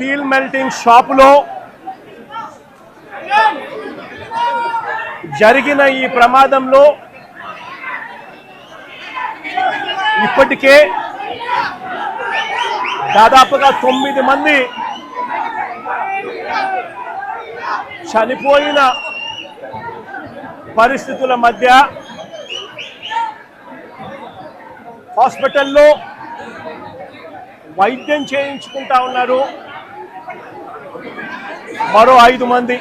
Steel melting షాపులో జరిగిన ఈ ప్రమాదంలో ఇప్పటికే దాదాపుగా 9 మంది చనిపోయిన పరిస్థితుల మధ్య హాస్పిటల్లో వైద్యం చేయించుకుంటా ఉన్నారు మరో 5 మంది.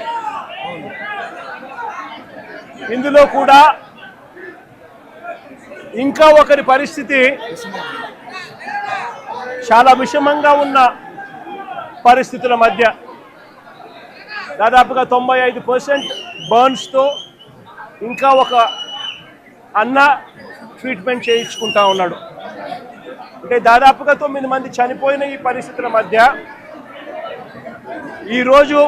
ఇందులో కూడా ఇంకా ఒకరి పరిస్థితి చాలా విషమంగా ఉన్న పరిస్థితుల మధ్య దాదాపుగా 95% బర్న్స్తో ఇంకా ఒక అన్న ట్రీట్మెంట్ చేయించుకుంటా ఉన్నాడు. అంటే దాదాపుగా 9 మంది చనిపోయిన ఈ పరిస్థితుల మధ్య ఈరోజు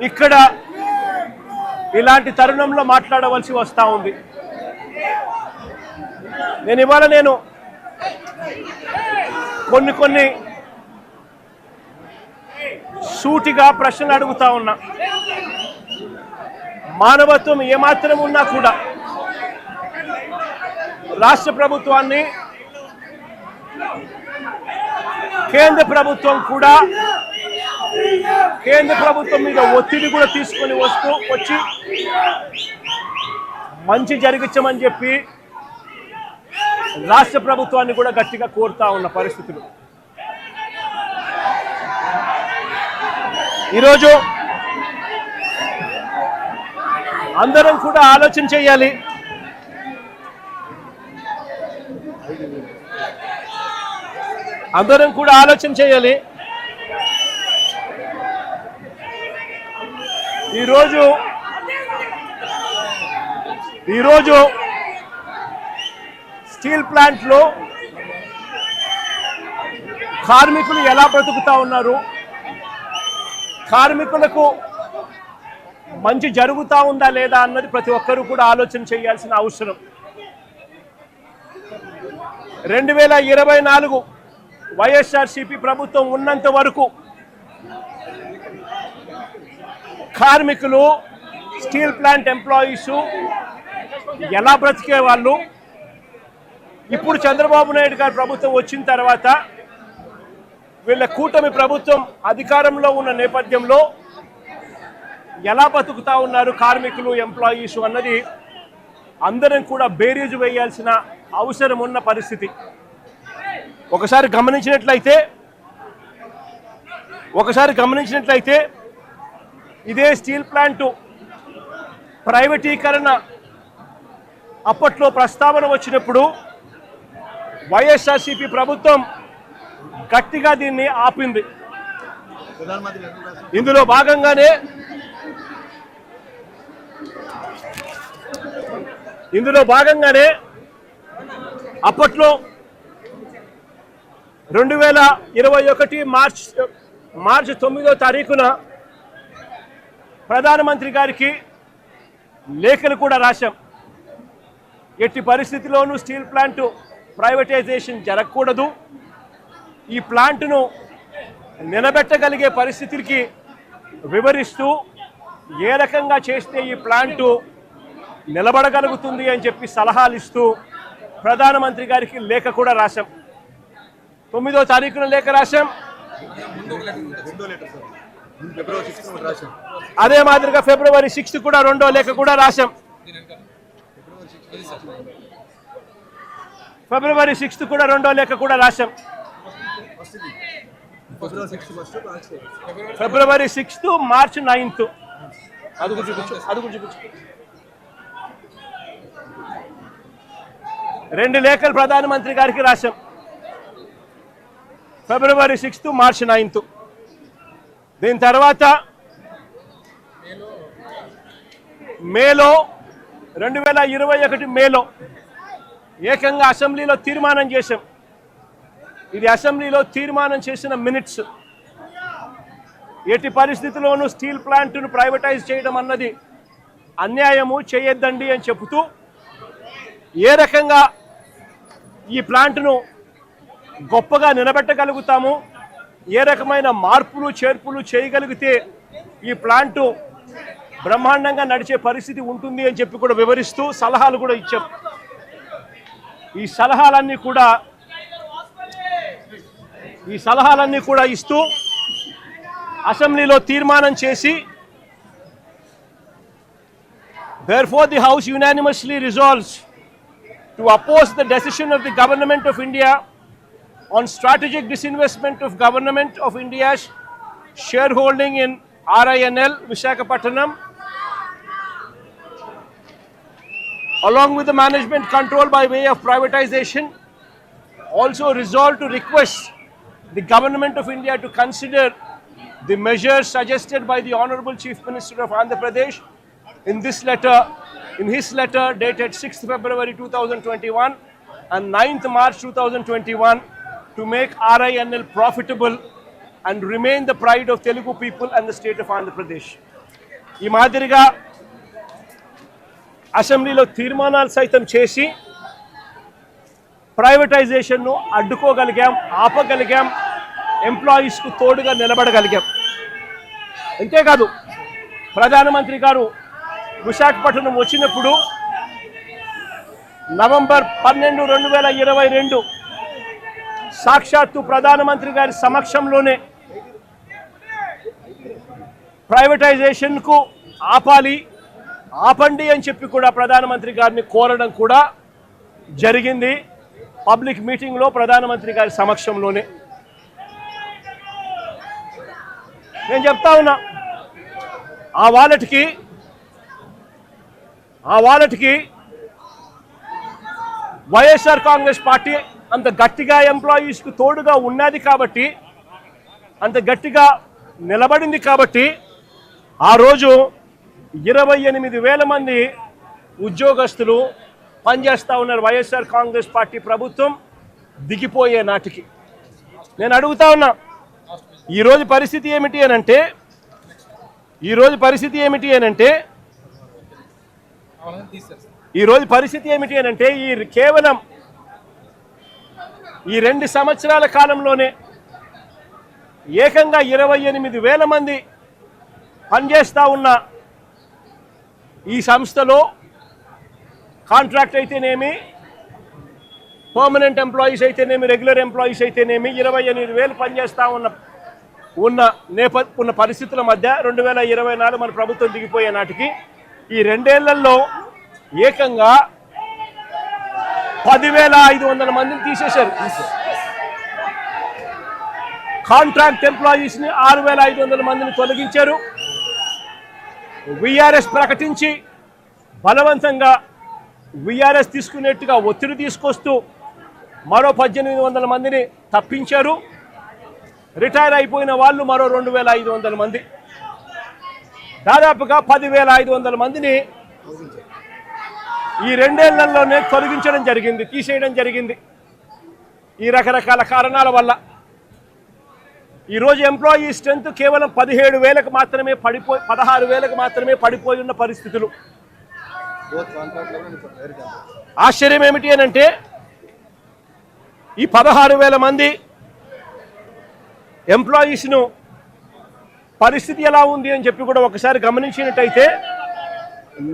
ఇక్కడ ఇలాంటి తరుణంలో మాట్లాడవలసి వస్తూ ఉంది. ఇవాళ కొన్ని సూటిగా ప్రశ్నలు అడుగుతా ఉన్నా. మానవత్వం ఏమాత్రం ఉన్నా కూడా రాష్ట్ర ప్రభుత్వాన్ని కేంద్ర ప్రభుత్వం మీద ఒత్తిడి కూడా తీసుకొని వచ్చి మంచి జరిగించమని చెప్పి రాష్ట్ర ప్రభుత్వాన్ని కూడా గట్టిగా కోరుతా ఉన్న పరిస్థితులు. ఈరోజు అందరం కూడా ఆలోచన చేయాలి. ఈరోజు స్టీల్ ప్లాంట్లో కార్మికులు ఎలా బ్రతుకుతా ఉన్నారు, కార్మికులకు మంచి జరుగుతా ఉందా లేదా అన్నది ప్రతి ఒక్కరూ కూడా ఆలోచన చేయాల్సిన అవసరం. 2024 వైఎస్ఆర్సీపీ ప్రభుత్వం ఉన్నంత వరకు కార్మికులు, స్టీల్ ప్లాంట్ ఎంప్లాయీస్ ఎలా బ్రతికే వాళ్ళు, ఇప్పుడు చంద్రబాబు నాయుడు గారి ప్రభుత్వం వచ్చిన తర్వాత వీళ్ళ కూటమి ప్రభుత్వం అధికారంలో ఉన్న నేపథ్యంలో ఎలా బతుకుతా ఉన్నారు కార్మికులు, ఎంప్లాయీస్ అన్నది అందరం కూడా బేరీజు వేయాల్సిన అవసరం ఉన్న పరిస్థితి. ఒకసారి గమనించినట్లయితే ఇదే స్టీల్ ప్లాంటు ప్రైవేటీకరణ అప్పట్లో ప్రస్తావన వచ్చినప్పుడు వైఎస్ఆర్సీపీ ప్రభుత్వం గట్టిగా దీన్ని ఆపింది. ఇందులో భాగంగానే అప్పట్లో 2021 మార్చి 9వ తారీఖున ప్రధానమంత్రి గారికి లేఖలు కూడా రాశాం. ఎట్టి పరిస్థితిలోనూ స్టీల్ ప్లాంట్ ప్రైవేటైజేషన్ జరగకూడదు, ఈ ప్లాంట్ను నిలబెట్టగలిగే పరిస్థితికి వివరిస్తూ ఏ రకంగా చేస్తే ఈ ప్లాంటు నిలబడగలుగుతుంది అని చెప్పి సలహాలు ఇస్తూ ప్రధానమంత్రి గారికి లేఖ కూడా రాశాం. 9వ తారీఖున లేఖ రాశాం. అదే మాదిరిగా ఫిబ్రవరి 6 కూడా 2వ లేఖ కూడా రాశాం. ఫిబ్రవరి 6 కూడా 2వ లేఖ కూడా రాశాం. ఫిబ్రవరి 6 మార్చి 9 అది చూపించు. 2 లేఖలు ప్రధానమంత్రి గారికి రాశాం. ఫిబ్రవరి 6 మార్చి 9. దీని తర్వాత మేలో 2021 మేలో ఏకంగా అసెంబ్లీలో తీర్మానం చేశాం. ఇది అసెంబ్లీలో తీర్మానం చేసిన మినిట్స్. ఎట్టి పరిస్థితుల్లోనూ స్టీల్ ప్లాంట్ను ప్రైవేటైజ్ చేయడం అన్నది అన్యాయము, చేయొద్దండి అని చెబుతూ ఏ రకంగా ఈ ప్లాంట్ను గొప్పగా నిలబెట్టగలుగుతాము, ఏ రకమైన మార్పులు చేర్పులు చేయగలిగితే ఈ ప్లాంటు బ్రహ్మాండంగా నడిచే పరిస్థితి ఉంటుంది అని చెప్పి కూడా వివరిస్తూ సలహాలు కూడా ఇచ్చాం. ఈ సలహాలన్నీ కూడా ఇస్తూ అసెంబ్లీలో తీర్మానం చేసి therefore the house unanimously resolves to oppose the decision of the government of India on strategic disinvestment of government of India's shareholding in RINL Visakhapatnam along with the management control by way of privatization. Also resolved to request the government of India to consider the measures suggested by the Honorable Chief Minister of Andhra Pradesh in his letter dated 6th February 2021 and 9th March 2021 to make RINL profitable and remain the pride of Telugu people and the state of Andhra Pradesh. ఈ మాదిరిగా అసెంబ్లీలో తీర్మానాలు సైతం చేసి ప్రైవేటైజేషన్ను అడ్డుకోగలిగాం, ఆపగలిగాం, ఎంప్లాయీస్కు తోడుగా నిలబడగలిగాం. అంతేకాదు ప్రధానమంత్రి గారు విశాఖపట్నం వచ్చినప్పుడు నవంబర్ 12, 2022 సాక్షాత్తు ప్రధానమంత్రి గారి సమక్షంలోనే ప్రైవేటైజేషన్కు ఆపండి అని చెప్పి కూడా ప్రధానమంత్రి గారిని కోరడం కూడా జరిగింది. పబ్లిక్ మీటింగ్లో ప్రధానమంత్రి గారి సమక్షంలోనే. నేను చెప్తా ఉన్నా, ఆ వాలెట్కి వైఎస్ఆర్ కాంగ్రెస్ పార్టీ అంత గట్టిగా ఎంప్లాయీస్కు తోడుగా ఉన్నది కాబట్టి, అంత గట్టిగా నిలబడింది కాబట్టి ఆ రోజు 28,000 మంది ఉద్యోగస్తులు పనిచేస్తూ ఉన్నారు వైఎస్ఆర్ కాంగ్రెస్ పార్టీ ప్రభుత్వం దిగిపోయే నాటికి. నేను అడుగుతా ఉన్నా, ఈరోజు పరిస్థితి ఏమిటి అనంటే కేవలం ఈ 2 సంవత్సరాల కాలంలోనే ఏకంగా 28,000 మంది పనిచేస్తూ ఉన్న ఈ సంస్థలో కాంట్రాక్ట్ అయితేనేమి, పర్మనెంట్ ఎంప్లాయీస్ అయితేనేమి, రెగ్యులర్ ఎంప్లాయీస్ అయితేనేమి 28,000 పనిచేస్తూ ఉన్న పరిస్థితుల మధ్య 2024 మన ప్రభుత్వం దిగిపోయే నాటికి ఈ 2 ఏళ్లలో ఏకంగా 10,500 మందిని తీసేశారు. కాంట్రాక్ట్ ఎంప్లాయీస్ని 6,500 మందిని తొలగించారు. విఆర్ఎస్ ప్రకటించి బలవంతంగా విఆర్ఎస్ తీసుకునేట్టుగా ఒత్తిడి తీసుకొస్తూ మరో 1,800 మందిని తప్పించారు. రిటైర్ అయిపోయిన వాళ్ళు మరో 2,500 మంది, దాదాపుగా 10,500 మందిని ఈ 2 ఏళ్లలోనే తొలగించడం జరిగింది, తీసేయడం జరిగింది. ఈ రకరకాల కారణాల వల్ల ఈరోజు ఎంప్లాయీ స్ట్రెంత్ కేవలం 17,000కు మాత్రమే 16,000కు మాత్రమే పడిపోయి ఉన్న పరిస్థితులు. ఆశ్చర్యం ఏమిటి అనంటే ఈ 16,000 మంది ఎంప్లాయీస్ను పరిస్థితి ఎలా ఉంది అని చెప్పి కూడా ఒకసారి గమనించినట్టయితే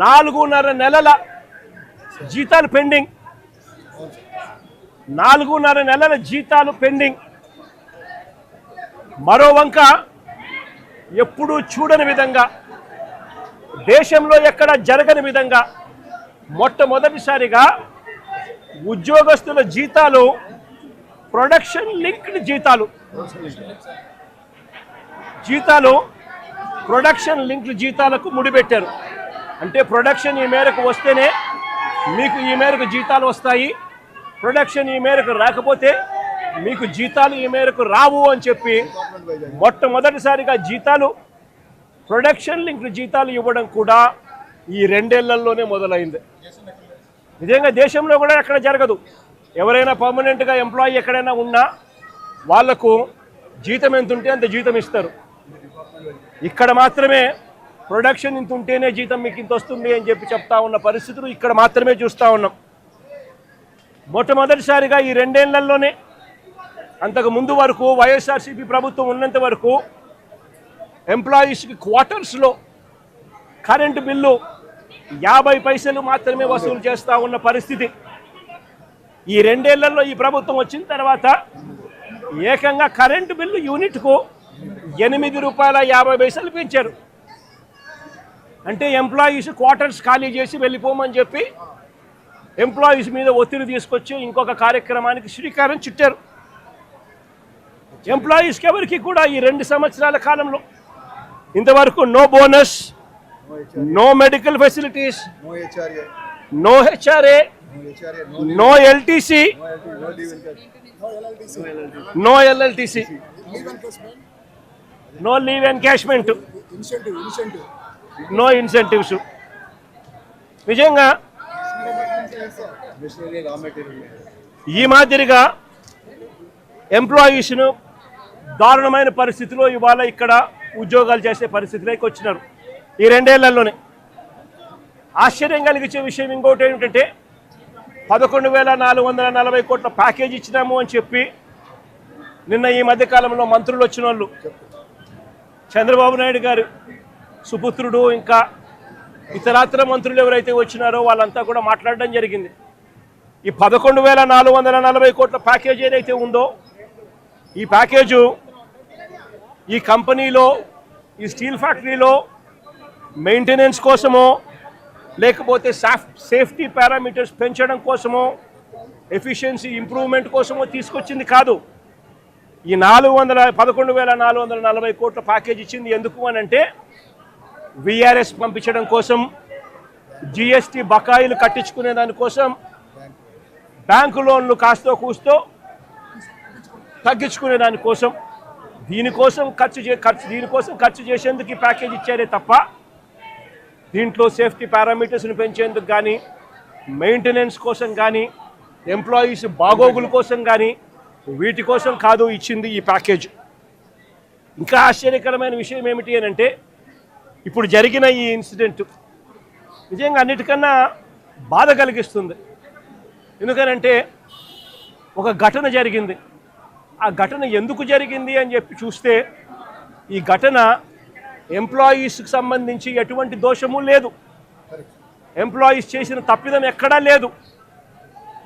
4.5 నెలల జీతాలు పెండింగ్, 4.5 నెలల జీతాలు పెండింగ్. మరో వంక ఎప్పుడూ చూడని విధంగా, దేశంలో ఎక్కడ జరగని విధంగా మొట్టమొదటిసారిగా ఉద్యోగస్తుల జీతాలు ప్రొడక్షన్ లింక్డ్ ప్రొడక్షన్ లింక్డ్ జీతాలకు ముడిపెట్టారు. అంటే ప్రొడక్షన్ ఈ మేరకు వస్తేనే మీకు ఈ మేరకు జీతాలు వస్తాయి, ప్రొడక్షన్ ఈ మేరకు రాకపోతే మీకు జీతాలు ఈ మేరకు రావు అని చెప్పి మొట్టమొదటిసారిగా ప్రొడక్షన్ లింక్డ్ జీతాలు ఇవ్వడం కూడా ఈ 2 ఏళ్లలోనే మొదలైంది. నిజంగా దేశంలో కూడా ఎక్కడ జరగదు. ఎవరైనా పర్మనెంట్గా ఎంప్లాయీ ఎక్కడైనా ఉన్నా వాళ్లకు జీతం ఎంత ఉంటే అంత జీతం ఇస్తారు. ఇక్కడ మాత్రమే ప్రొడక్షన్ ఇంత ఉంటేనే జీతం మీకు ఇంత వస్తుంది అని చెప్పి చెప్తా ఉన్న పరిస్థితులు ఇక్కడ మాత్రమే చూస్తూ ఉన్నాం. మొట్టమొదటిసారిగా ఈ 2 ఏళ్లలోనే అంతకు ముందు వరకు వైఎస్ఆర్సీపీ ప్రభుత్వం ఉన్నంత వరకు ఎంప్లాయీస్కి క్వార్టర్స్లో కరెంటు బిల్లు 50 పైసలు మాత్రమే వసూలు చేస్తూ ఉన్న పరిస్థితి. ఈ 2 ఏళ్లలో ఈ ప్రభుత్వం వచ్చిన తర్వాత ఏకంగా కరెంటు బిల్లు యూనిట్కు ₹8.50 పెంచారు. అంటే ఎంప్లాయీస్ క్వార్టర్స్ ఖాళీ చేసి వెళ్ళిపోమని చెప్పి ఎంప్లాయీస్ మీద ఒత్తిడి తీసుకొచ్చి ఇంకొక కార్యక్రమానికి శ్రీకారం చుట్టారు. ఎంప్లాయీస్కి ఎవరికి కూడా ఈ 2 సంవత్సరాల కాలంలో ఇంతవరకు no bonus, no medical facilities, no HRA, no LTC, no LLTC, no leave encashment, no incentives. నిజంగా ఈ మాదిరిగా ఎంప్లాయీస్ను దారుణమైన పరిస్థితిలో ఇవాళ ఇక్కడ ఉద్యోగాలు చేసే పరిస్థితిలోకి వచ్చినారు ఈ 2 ఏళ్లలోనే. ఆశ్చర్యం కలిగించే విషయం ఇంకోటి ఏమిటంటే 11,440 కోట్ల ప్యాకేజ్ ఇచ్చినాము అని చెప్పి నిన్న ఈ మధ్యకాలంలో మంత్రులు వచ్చిన వాళ్ళు చంద్రబాబు నాయుడు గారు సుపుత్రుడు ఇంకా ఇతరాతర మంత్రులు ఎవరైతే వచ్చినారో వాళ్ళంతా కూడా మాట్లాడడం జరిగింది. ఈ 11,440 కోట్ల ప్యాకేజ్ ఏదైతే ఉందో ఈ ప్యాకేజు ఈ కంపెనీలో ఈ స్టీల్ ఫ్యాక్టరీలో మెయింటెనెన్స్ కోసమో లేకపోతే సేఫ్టీ పారామీటర్స్ పెంచడం కోసమో ఎఫిషియన్సీ ఇంప్రూవ్మెంట్ కోసమో తీసుకొచ్చింది కాదు. ఈ 11,440 కోట్ల ప్యాకేజ్ ఇచ్చింది ఎందుకు అని అంటే విఆర్ఎస్ పంపించడం కోసం, జిఎస్టీ బకాయిలు కట్టించుకునే దానికోసం, బ్యాంకు లోన్లు కాస్తో కూస్తో తగ్గించుకునే దానికోసం, దీనికోసం ఖర్చు చేసేందుకు ఈ ప్యాకేజ్ ఇచ్చారే తప్ప దీంట్లో సేఫ్టీ పారామీటర్స్ని పెంచేందుకు కానీ, మెయింటెనెన్స్ కోసం కానీ, ఎంప్లాయీస్ బాగోగుల కోసం కానీ వీటి కోసం కాదు ఇచ్చింది ఈ ప్యాకేజ్. ఇంకా ఆశ్చర్యకరమైన విషయం ఏమిటి అని అంటే ఇప్పుడు జరిగిన ఈ ఇన్సిడెంట్ నిజంగా అన్నిటికన్నా బాధ కలిగిస్తుంది. ఎందుకనంటే ఒక ఘటన జరిగింది. ఆ ఘటన ఎందుకు జరిగింది అని చెప్పి చూస్తే ఈ ఘటన ఎంప్లాయీస్కి సంబంధించి ఎటువంటి దోషము లేదు, ఎంప్లాయీస్ చేసిన తప్పిదం ఎక్కడా లేదు.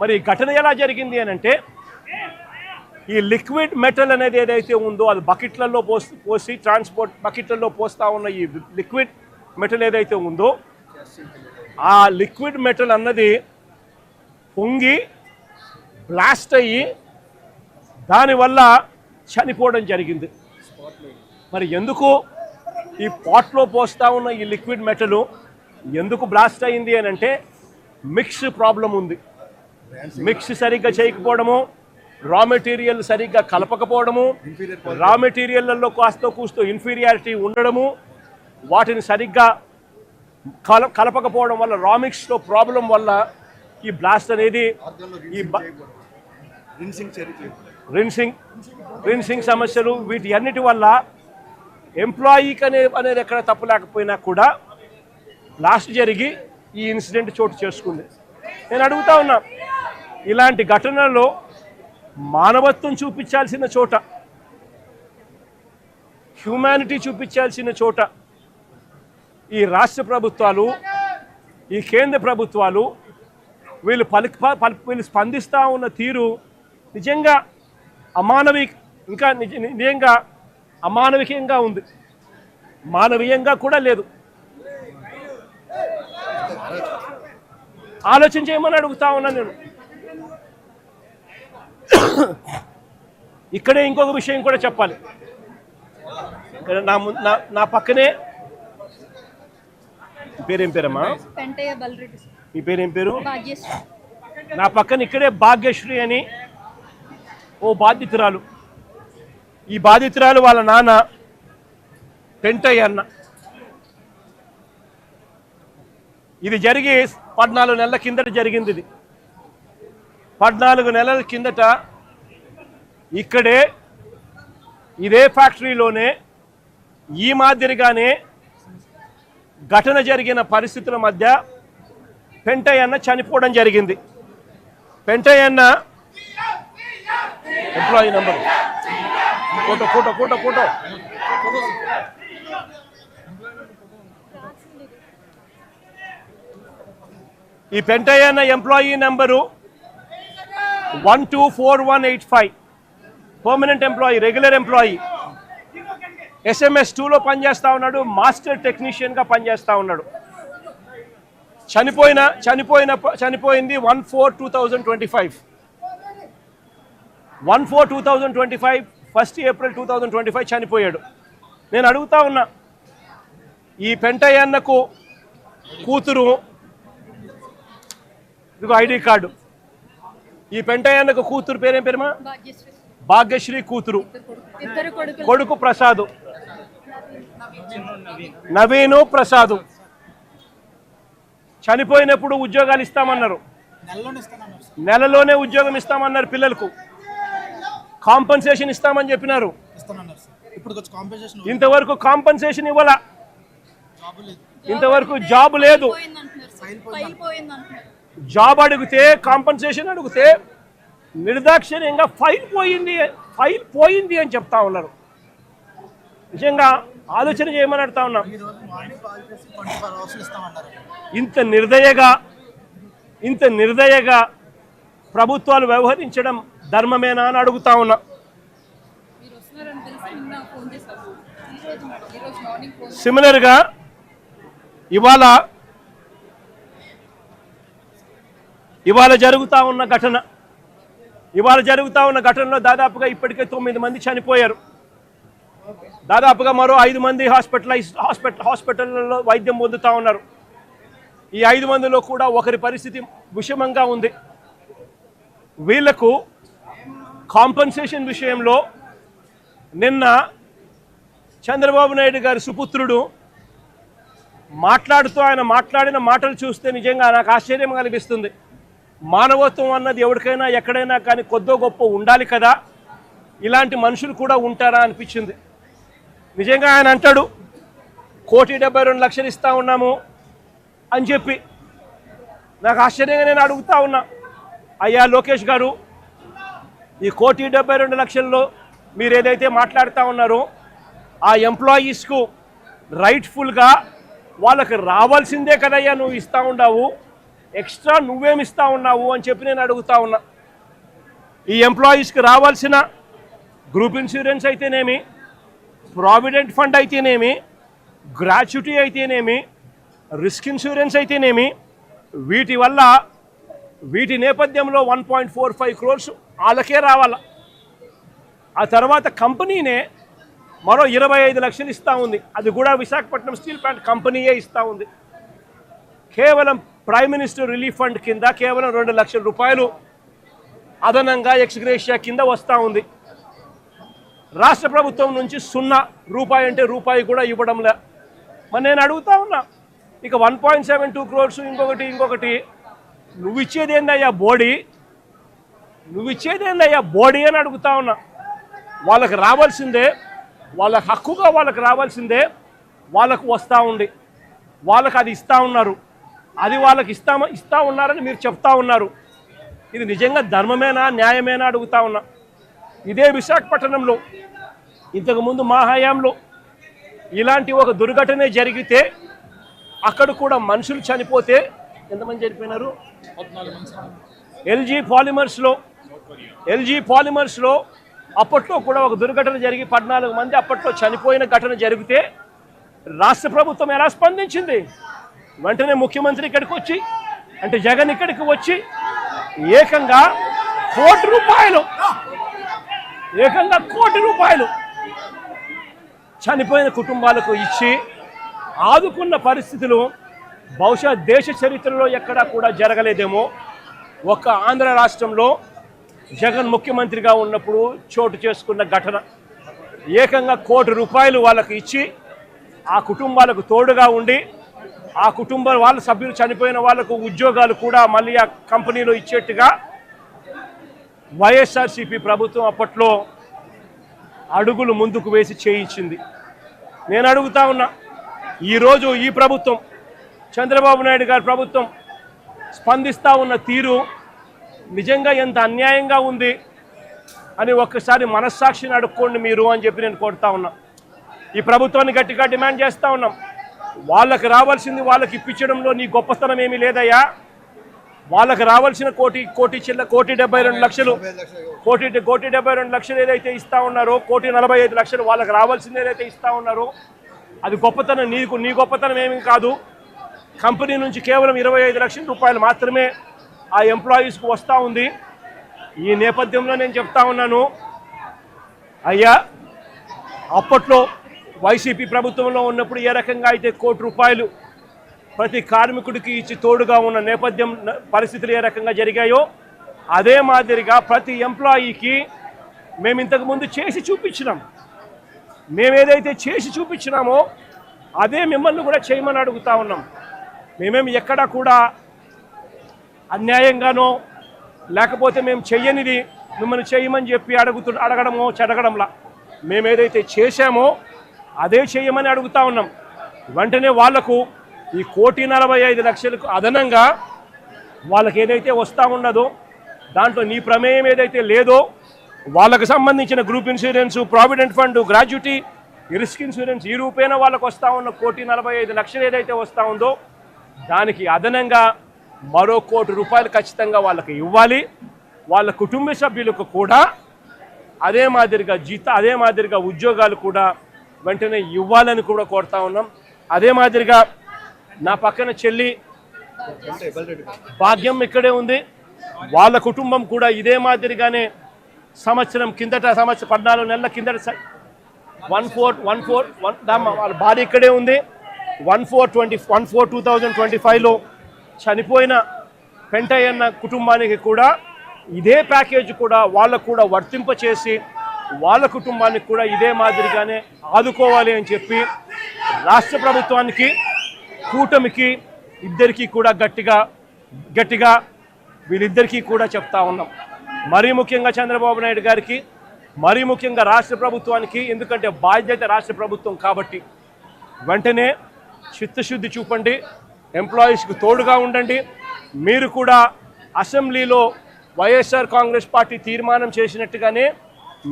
మరి ఈ ఘటన ఎలా జరిగింది అని అంటే ఈ లిక్విడ్ మెటల్ అనేది ఏదైతే ఉందో అది బకెట్లలో పోసి ట్రాన్స్పోర్ట్ బకెట్లలో పోస్తూ ఉన్న ఈ లిక్విడ్ మెటల్ ఏదైతే ఉందో ఆ లిక్విడ్ మెటల్ అన్నది పొంగి బ్లాస్ట్ అయ్యి దానివల్ల చనిపోవడం జరిగింది. మరి ఎందుకు ఈ పాట్లో పోస్తూ ఉన్న ఈ లిక్విడ్ మెటల్ ఎందుకు బ్లాస్ట్ అయింది అని అంటే మిక్స్ ప్రాబ్లం ఉంది. మిక్స్ సరిగ్గా చేయకపోవడము, రా మెటీరియల్ సరిగ్గా కలపకపోవడము, రా మెటీరియల్లో కాస్తో కూస్తో ఇన్ఫీరియారిటీ ఉండడము, వాటిని సరిగ్గా కలపకపోవడం వల్ల రా మిక్స్లో ప్రాబ్లం వల్ల ఈ బ్లాస్ట్ అనేది ఈ రిన్సింగ్ సమస్యలు వీటి అన్నిటి వల్ల ఎంప్లాయీకి అనేది ఎక్కడ తప్పు లేకపోయినా కూడా బ్లాస్ట్ జరిగి ఈ ఇన్సిడెంట్ చోటు చేసుకుంది. నేను అడుగుతా ఉన్నా, ఇలాంటి ఘటనలో మానవత్వం చూపించాల్సిన చోట, హ్యూమానిటీ చూపించాల్సిన చోట ఈ రాష్ట్ర ప్రభుత్వాలు, ఈ కేంద్ర ప్రభుత్వాలు వీళ్ళు స్పందిస్తూ ఉన్న తీరు నిజంగా నిజంగా అమానవికంగా ఉంది, మానవీయంగా కూడా లేదు. ఆలోచన చేయమని అడుగుతా ఉన్నా నేను. ఇక్కడే ఇంకొక విషయం కూడా చెప్పాలి. ఇక్కడ నా పక్కనే పేరేం పేరమ్మా? మీ పేరేం పేరు? నా పక్కన ఇక్కడే భాగ్యశ్రీ అని ఓ బాధితురాలు. ఈ బాధితురాలు వాళ్ళ నాన్న పెంటయ్య అన్న. ఇది జరిగి 14 నెలల కిందట జరిగింది. ఇది 14 నెలల కిందట ఇక్కడే ఇదే ఫ్యాక్టరీలోనే ఈ మాదిరిగానే ఘటన జరిగిన పరిస్థితుల మధ్య పెంటయ్య అన్న చనిపోవడం జరిగింది. పెంటయ్య అన్న employee number photo photo photo photo ఈ పెంటయ్య అన్న employee number 124185 permanent employee, regular employee. SMS 2లో పనిచేస్తూ ఉన్నాడు, మాస్టర్ టెక్నీషియన్గా పనిచేస్తూ ఉన్నాడు. చనిపోయింది 1/4/2025 1/4/2025 1 ఏప్రిల్ 2025 చనిపోయాడు. నేను అడుగుతా ఉన్నా, ఈ పెంటయ్య అన్నకు కూతురు, ఇదిగో ఐడి కార్డు, ఈ పెంటయ్య అన్నకు కూతురు పేరేం పేరుమా? భాగ్యశ్రీ కూతురు, కొడుకు ప్రసాద్, నవీను ప్రసాద్. చనిపోయినప్పుడు ఉద్యోగాలు ఇస్తామన్నారు, నెలలోనే ఉద్యోగం ఇస్తామన్నారు, పిల్లలకు కాంపన్సేషన్ ఇస్తామని చెప్పినారు. ఇంతవరకు కాంపన్సేషన్ ఇవ్వాల, ఇంతవరకు జాబ్ లేదు. జాబ్ అడిగితే, కాంపన్సేషన్ అడిగితే నిర్దాక్షిణ్యంగా ఫైల్ పోయింది అని చెప్తా ఉన్నారు. నిజంగా ఆలోచన చేయమని అడుగుతా ఉన్నాం. ఇంత నిర్దయగా ప్రభుత్వాలు వ్యవహరించడం ధర్మమేనా అని అడుగుతా ఉన్నా. సిమిలర్గా ఇవాళ జరుగుతూ ఉన్న ఘటనలో దాదాపుగా ఇప్పటికే 9 మంది చనిపోయారు. దాదాపుగా మరో 5 మంది హాస్పిటల్లో వైద్యం పొందుతూ ఉన్నారు. ఈ 5 మందిలో కూడా ఒకరి పరిస్థితి విషమంగా ఉంది. వీళ్లకు కాంపన్సేషన్ విషయంలో నిన్న చంద్రబాబు నాయుడు గారి సుపుత్రుడు ఆయన మాట్లాడిన మాటలు చూస్తే నిజంగా నాకు ఆశ్చర్యం కలిగిస్తుంది. మానవత్వం అన్నది ఎవరికైనా ఎక్కడైనా కానీ కొద్దో గొప్ప ఉండాలి కదా, ఇలాంటి మనుషులు కూడా ఉంటారా అనిపించింది. నిజంగా ఆయన అంటాడు 1,72,00,000 ఇస్తా ఉన్నాము అని చెప్పి. నాకు ఆశ్చర్యంగా నేను అడుగుతా ఉన్నా, అయ్యా లోకేష్ గారు, ఈ 1,72,00,000లో మీరు ఏదైతే మాట్లాడుతూ ఉన్నారో ఆ ఎంప్లాయీస్కు రైట్ఫుల్గా వాళ్ళకి రావాల్సిందే కదయ్యా నువ్వు ఇస్తూ ఉన్నావు, ఎక్స్ట్రా నువ్వేమి ఇస్తూ ఉన్నావు అని చెప్పి నేను అడుగుతా ఉన్నా. ఈ ఎంప్లాయీస్కి రావాల్సిన గ్రూప్ ఇన్సూరెన్స్ అయితేనేమి, ప్రావిడెంట్ ఫండ్ అయితేనేమి, గ్రాట్యుటీ అయితేనేమి, రిస్క్ ఇన్సూరెన్స్ అయితేనేమి, వీటి నేపథ్యంలో 1.45 crores వాళ్ళకే రావాల. ఆ తర్వాత కంపెనీనే మరో 25 లక్షలు ఇస్తూ ఉంది. అది కూడా విశాఖపట్నం స్టీల్ ప్లాంట్ కంపెనీయే ఇస్తూ ఉంది. కేవలం ప్రైమ్ మినిస్టర్ రిలీఫ్ ఫండ్ కింద కేవలం 2 లక్షల రూపాయలు అదనంగా ఎక్స్గ్రేషియా కింద వస్తూ ఉంది. రాష్ట్ర ప్రభుత్వం నుంచి 0 రూపాయి అంటే రూపాయి కూడా ఇవ్వడంలే. మరి నేను అడుగుతా ఉన్నా, ఇక 1.72 crores ఇంకొకటి నువ్వు ఇచ్చేదేందయ్యా బోడీ అని అడుగుతా ఉన్నా. వాళ్ళకి రావాల్సిందే, వాళ్ళ హక్కుగా వాళ్ళకి రావాల్సిందే వాళ్ళకు వస్తూ ఉంది. వాళ్ళకి అది ఇస్తూ ఉన్నారు, అది వాళ్ళకి ఇస్తూ ఉన్నారని మీరు చెప్తా ఉన్నారు. ఇది నిజంగా ధర్మమేనా, న్యాయమేనా అడుగుతా ఉన్నా. ఇదే విశాఖపట్నంలో ఇంతకుముందు మా హయాంలో ఇలాంటి ఒక దుర్ఘటన జరిగితే అక్కడ కూడా మనుషులు చనిపోతే ఎంతమంది చనిపోయినారు? ఎల్జీ పాలిమర్స్లో అప్పట్లో కూడా ఒక దుర్ఘటన జరిగి 14 మంది అప్పట్లో చనిపోయిన ఘటన జరిగితే రాష్ట్ర ప్రభుత్వం ఎలా స్పందించింది? వెంటనే ముఖ్యమంత్రి ఇక్కడికి వచ్చి, అంటే జగన్ ఇక్కడికి వచ్చి ఏకంగా ₹1 కోటి చనిపోయిన కుటుంబాలకు ఇచ్చి ఆదుకున్న పరిస్థితులు బహుశా దేశ చరిత్రలో ఎక్కడా కూడా జరగలేదేమో. ఒక్క ఆంధ్ర రాష్ట్రంలో జగన్ ముఖ్యమంత్రిగా ఉన్నప్పుడు చోటు చేసుకున్న ఘటన. ఏకంగా ₹1 కోటి వాళ్ళకి ఇచ్చి ఆ కుటుంబాలకు తోడుగా ఉండి ఆ వాళ్ళ సభ్యులు చనిపోయిన వాళ్ళకు ఉద్యోగాలు కూడా మళ్ళీ ఆ కంపెనీలో ఇచ్చేట్టుగా వైఎస్ఆర్సీపీ ప్రభుత్వం అప్పట్లో అడుగులు ముందుకు వేసి చేయించింది. నేను అడుగుతా ఉన్నా, ఈరోజు ఈ ప్రభుత్వం, చంద్రబాబు నాయుడు గారి ప్రభుత్వం స్పందిస్తూ ఉన్న తీరు నిజంగా ఎంత అన్యాయంగా ఉంది. అని ఒక్కసారి మనస్సాక్షిని అడుక్కోండి మీరు అని చెప్పి నేను కోరుతా ఉన్నా. ఈ ప్రభుత్వాన్ని గట్టిగా డిమాండ్ చేస్తూ ఉన్నాం. వాళ్ళకి రావాల్సింది వాళ్ళకి ఇప్పించడంలో నీ గొప్పతనం ఏమీ లేదయ్యా. వాళ్ళకి రావాల్సిన కోటి 72 లక్షలు కోటి 72 లక్షలు ఏదైతే ఇస్తా ఉన్నారో, 1,45 లక్షలు వాళ్ళకి రావాల్సింది ఏదైతే ఇస్తా ఉన్నారో అది గొప్పతనం. నీ గొప్పతనం ఏమీ కాదు. కంపెనీ నుంచి కేవలం 25 లక్షల రూపాయలు మాత్రమే ఆ ఎంప్లాయీస్కు వస్తూ ఉంది. ఈ నేపథ్యంలో నేను చెప్తా ఉన్నాను, అయ్యా అప్పట్లో వైసీపీ ప్రభుత్వంలో ఉన్నప్పుడు ఏ రకంగా అయితే ₹1,00,00,000 ప్రతి కార్మికుడికి ఇచ్చి తోడుగా ఉన్న నేపథ్యం పరిస్థితులు ఏ రకంగా జరిగాయో అదే మాదిరిగా ప్రతి ఎంప్లాయీకి మేము ఇంతకుముందు చేసి చూపించినాం. మేమేదైతే చేసి చూపించినామో అదే మిమ్మల్ని కూడా చేయమని అడుగుతా ఉన్నాం. మేమేమి ఎక్కడా కూడా అన్యాయంగానో లేకపోతే మేము చెయ్యనిది మిమ్మల్ని చేయమని చెప్పి అడగడంలా మేమేదైతే చేశామో అదే చేయమని అడుగుతా ఉన్నాం. వెంటనే వాళ్లకు ఈ 1,45 లక్షలకు అదనంగా వాళ్ళకి ఏదైతే వస్తూ ఉన్నదో దాంట్లో నీ ప్రమేయం ఏదైతే లేదో వాళ్ళకు సంబంధించిన group insurance, provident fund, gratuity, risk insurance ఈ రూపేణ వాళ్ళకు వస్తూ ఉన్న 1,45 లక్షలు ఏదైతే వస్తూ ఉందో దానికి అదనంగా మరో ₹1,00,00,000 ఖచ్చితంగా వాళ్ళకి ఇవ్వాలి. వాళ్ళ కుటుంబ సభ్యులకు కూడా అదే మాదిరిగా ఉద్యోగాలు కూడా వెంటనే ఇవ్వాలని కూడా కోరుతా ఉన్నాం. అదే మాదిరిగా నా పక్కన చెల్లి భాగ్యం ఇక్కడే ఉంది. వాళ్ళ కుటుంబం కూడా ఇదే మాదిరిగానే సంవత్సరం 14 నెలల కిందట 14 వాళ్ళ భార్య ఇక్కడే ఉంది. 1/4/2025లో చనిపోయిన పెంటయ్యన్న కుటుంబానికి కూడా ఇదే ప్యాకేజ్ కూడా వాళ్ళకు కూడా వర్తింపచేసి వాళ్ళ కుటుంబానికి కూడా ఇదే మాదిరిగానే ఆదుకోవాలి అని చెప్పి రాష్ట్ర ప్రభుత్వానికి, కూటమికి ఇద్దరికీ కూడా గట్టిగా వీళ్ళిద్దరికీ కూడా చెప్తా ఉన్నాం. మరీ ముఖ్యంగా చంద్రబాబు నాయుడు గారికి, మరీ ముఖ్యంగా రాష్ట్ర ప్రభుత్వానికి, ఎందుకంటే బాధ్యత రాష్ట్ర ప్రభుత్వం కాబట్టి వెంటనే చిత్తశుద్ధి చూపండి, ఎంప్లాయీస్కి తోడుగా ఉండండి. మీరు కూడా అసెంబ్లీలో వైఎస్ఆర్ కాంగ్రెస్ పార్టీ తీర్మానం చేసినట్టుగానే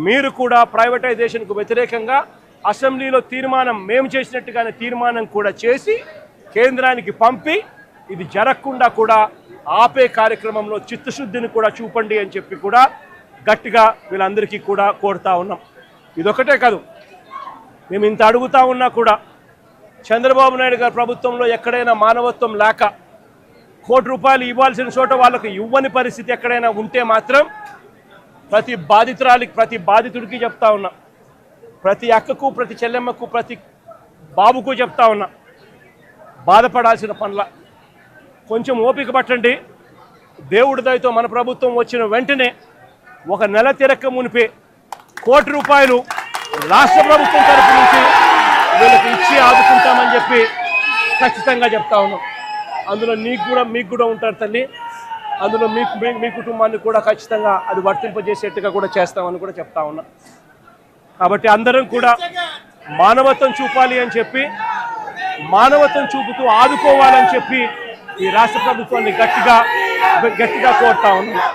మీరు కూడా ప్రైవేటైజేషన్కు వ్యతిరేకంగా అసెంబ్లీలో మేము చేసినట్టుగానే తీర్మానం కూడా చేసి కేంద్రానికి పంపి ఇది జరగకుండా కూడా ఆపే కార్యక్రమంలో చిత్తశుద్ధిని కూడా చూపండి అని చెప్పి కూడా గట్టిగా వీళ్ళందరికీ కూడా కోరుతా ఉన్నాం. ఇదొకటే కాదు, మేము ఇంత అడుగుతా ఉన్నా కూడా చంద్రబాబు నాయుడు గారి ప్రభుత్వంలో ఎక్కడైనా మానవత్వం లేక ₹1,00,00,000 ఇవ్వాల్సిన చోట వాళ్ళకు ఇవ్వని పరిస్థితి ఎక్కడైనా ఉంటే మాత్రం ప్రతి బాధితుడికి చెప్తా ఉన్నా, ప్రతి అక్కకు, ప్రతి చెల్లెమ్మకు, ప్రతి బాబుకు చెప్తా ఉన్నా, బాధపడాల్సిన పనుల కొంచెం ఓపిక పట్టండి. దేవుడి దయతో మన ప్రభుత్వం వచ్చిన వెంటనే ఒక నెల తిరక్క మునిపే ₹1,00,00,000 రాష్ట్ర ప్రభుత్వం తరఫు నుంచి వీళ్ళకి ఇచ్చి ఆదుకుంటామని చెప్పి ఖచ్చితంగా చెప్తా ఉన్నాం. అందులో మీకు కూడా ఉంటారు తల్లి, అందులో మీ కుటుంబాన్ని కూడా ఖచ్చితంగా అది వర్తింపజేసేట్టుగా కూడా చేస్తామని కూడా చెప్తా ఉన్నా. కాబట్టి అందరం కూడా మానవత్వం చూపాలి అని చెప్పి, మానవత్వం చూపుతూ ఆదుకోవాలని చెప్పి ఈ రాష్ట్ర ప్రభుత్వాన్ని గట్టిగా కోరుతా ఉన్నాం.